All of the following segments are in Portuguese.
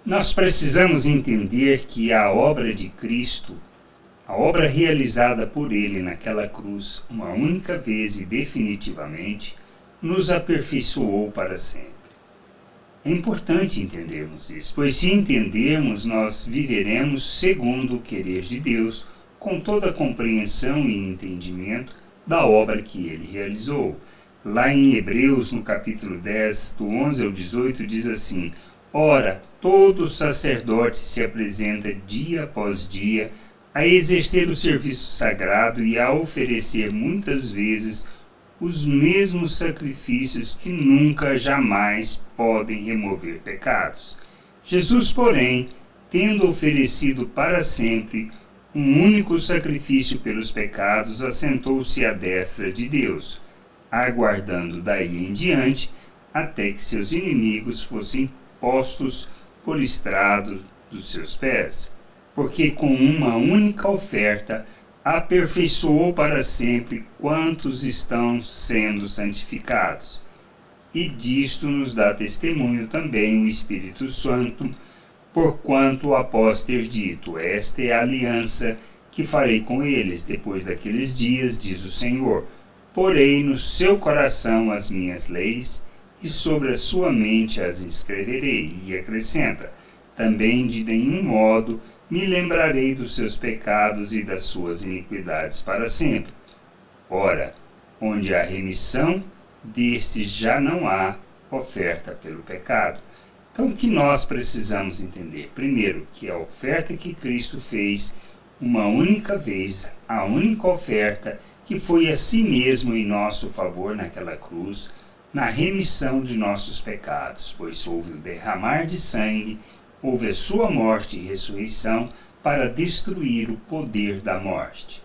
Nós precisamos entender que a obra de Cristo, a obra realizada por Ele naquela cruz, uma única vez e definitivamente, nos aperfeiçoou para sempre. É importante entendermos isso, pois se entendermos, nós viveremos segundo o querer de Deus, com toda a compreensão e entendimento da obra que Ele realizou. Lá em Hebreus, no capítulo 10, do 11 ao 18, diz assim: Ora, todo sacerdote se apresenta dia após dia a exercer o serviço sagrado e a oferecer muitas vezes os mesmos sacrifícios que nunca jamais podem remover pecados. Jesus, porém, tendo oferecido para sempre um único sacrifício pelos pecados, assentou-se à destra de Deus, aguardando daí em diante até que seus inimigos fossem postos por estrado dos seus pés, porque com uma única oferta aperfeiçoou para sempre quantos estão sendo santificados. E disto nos dá testemunho também o Espírito Santo, porquanto após ter dito: Esta é a aliança que farei com eles depois daqueles dias, diz o Senhor. Porei no seu coração as minhas leis, e sobre a sua mente as escreverei. E acrescenta: também de nenhum modo me lembrarei dos seus pecados e das suas iniquidades para sempre. Ora, onde há remissão, destes já não há oferta pelo pecado. Então, o que nós precisamos entender? Primeiro, que a oferta que Cristo fez uma única vez, a única oferta que foi a si mesmo em nosso favor naquela cruz, na remissão de nossos pecados, pois houve o derramar de sangue, houve a sua morte e ressurreição para destruir o poder da morte.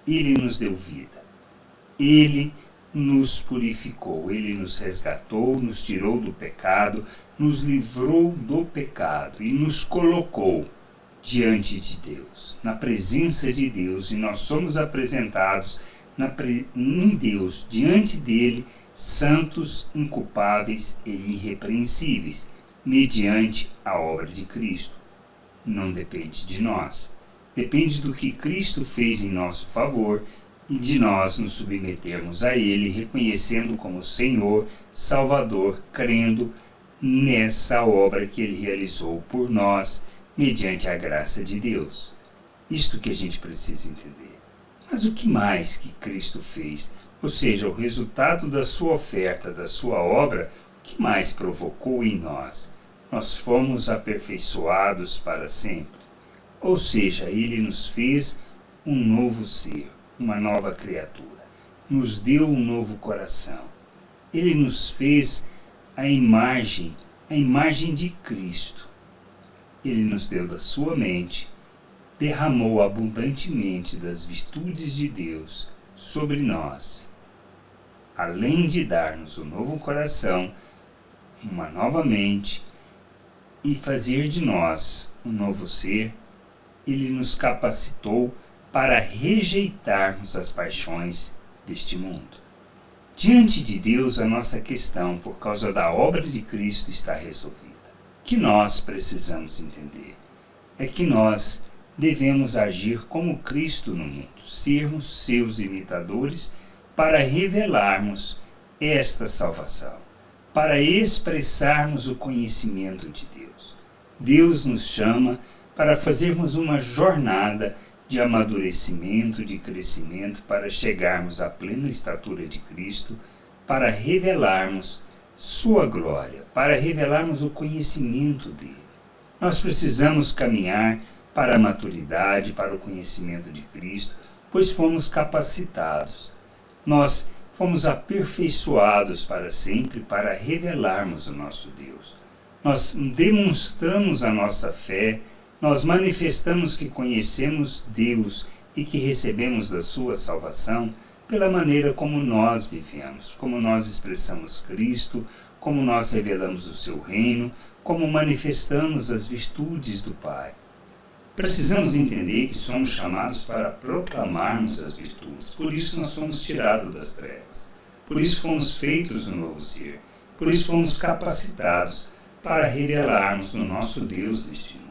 Ele nos deu vida. Ele nos purificou, Ele nos resgatou, nos tirou do pecado, nos livrou do pecado e nos colocou diante de Deus, na presença de Deus, e nós somos apresentados em Deus, diante dele, santos, inculpáveis e irrepreensíveis, mediante a obra de Cristo. Não depende de nós, depende do que Cristo fez em nosso favor e de nós nos submetermos a Ele, reconhecendo como Senhor, Salvador, crendo nessa obra que Ele realizou por nós, mediante a graça de Deus. Isto que a gente precisa entender. Mas o que mais que Cristo fez? Ou seja, o resultado da sua oferta, da sua obra, o que mais provocou em nós? Nós fomos aperfeiçoados para sempre. Ou seja, Ele nos fez um novo ser, uma nova criatura. Nos deu um novo coração. Ele nos fez a imagem de Cristo. Ele nos deu da sua mente, derramou abundantemente das virtudes de Deus sobre nós. Além de dar-nos um novo coração, uma nova mente e fazer de nós um novo ser, Ele nos capacitou para rejeitarmos as paixões deste mundo. Diante de Deus, a nossa questão, por causa da obra de Cristo, está resolvida. O que nós precisamos entender é que nós devemos agir como Cristo no mundo, sermos seus imitadores para revelarmos esta salvação, para expressarmos o conhecimento de Deus. Deus nos chama para fazermos uma jornada de amadurecimento, de crescimento, para chegarmos à plena estatura de Cristo, para revelarmos sua glória, para revelarmos o conhecimento dele. Nós precisamos caminhar para a maturidade, para o conhecimento de Cristo, pois fomos capacitados. Nós fomos aperfeiçoados para sempre para revelarmos o nosso Deus. Nós demonstramos a nossa fé, nós manifestamos que conhecemos Deus e que recebemos da sua salvação pela maneira como nós vivemos, como nós expressamos Cristo, como nós revelamos o seu reino, como manifestamos as virtudes do Pai. Precisamos entender que somos chamados para proclamarmos as virtudes. Por isso nós fomos tirados das trevas. Por isso fomos feitos um novo ser. Por isso fomos capacitados para revelarmos o nosso Deus neste mundo.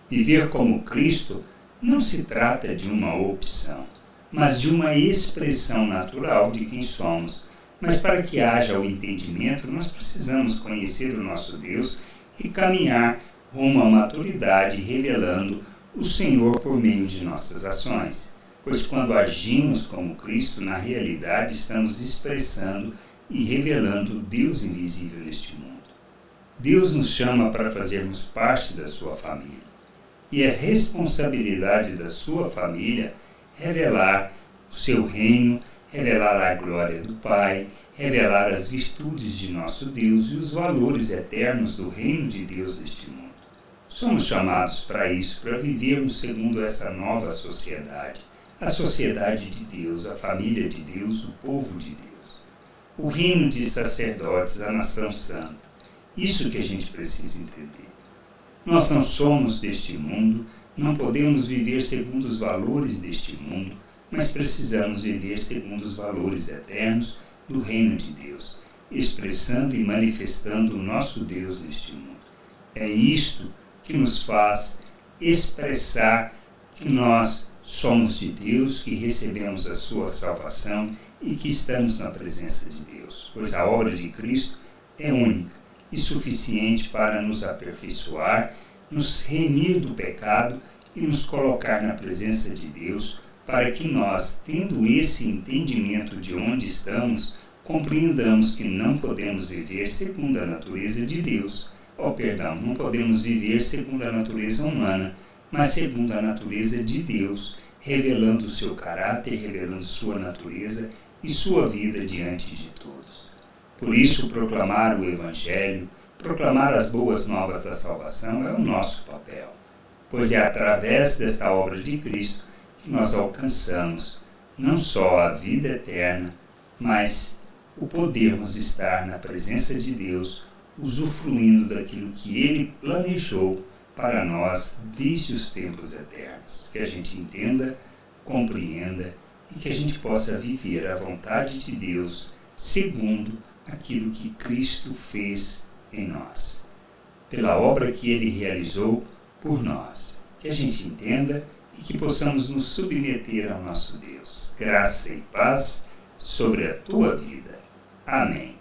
Viver como Cristo não se trata de uma opção, mas de uma expressão natural de quem somos. Mas para que haja o entendimento, nós precisamos conhecer o nosso Deus e caminhar rumo à maturidade, revelando o Senhor por meio de nossas ações. Pois quando agimos como Cristo, na realidade estamos expressando e revelando o Deus invisível neste mundo. Deus nos chama para fazermos parte da sua família. E é responsabilidade da sua família revelar o seu reino, revelar a glória do Pai, revelar as virtudes de nosso Deus e os valores eternos do reino de Deus neste mundo. Somos chamados para isso, para vivermos segundo essa nova sociedade, a sociedade de Deus, a família de Deus, o povo de Deus, o reino de sacerdotes, a nação santa. Isso que a gente precisa entender. Nós não somos deste mundo, não podemos viver segundo os valores deste mundo, mas precisamos viver segundo os valores eternos do reino de Deus, expressando e manifestando o nosso Deus neste mundo. É isto que nos faz expressar que nós somos de Deus, que recebemos a sua salvação e que estamos na presença de Deus, pois a obra de Cristo é única e suficiente para nos aperfeiçoar, nos remir do pecado e nos colocar na presença de Deus, para que nós, tendo esse entendimento de onde estamos, compreendamos que não podemos viver segundo a natureza de Deus. Não podemos viver segundo a natureza humana, mas segundo a natureza de Deus, revelando o seu caráter, revelando sua natureza e sua vida diante de todos. Por isso, proclamar o Evangelho, proclamar as boas novas da salvação é o nosso papel, pois é através desta obra de Cristo que nós alcançamos não só a vida eterna, mas o podermos estar na presença de Deus, usufruindo daquilo que Ele planejou para nós desde os tempos eternos. Que a gente entenda, compreenda e que a gente possa viver a vontade de Deus segundo aquilo que Cristo fez em nós, pela obra que Ele realizou por nós. Que a gente entenda e que possamos nos submeter ao nosso Deus. Graça e paz sobre a tua vida. Amém.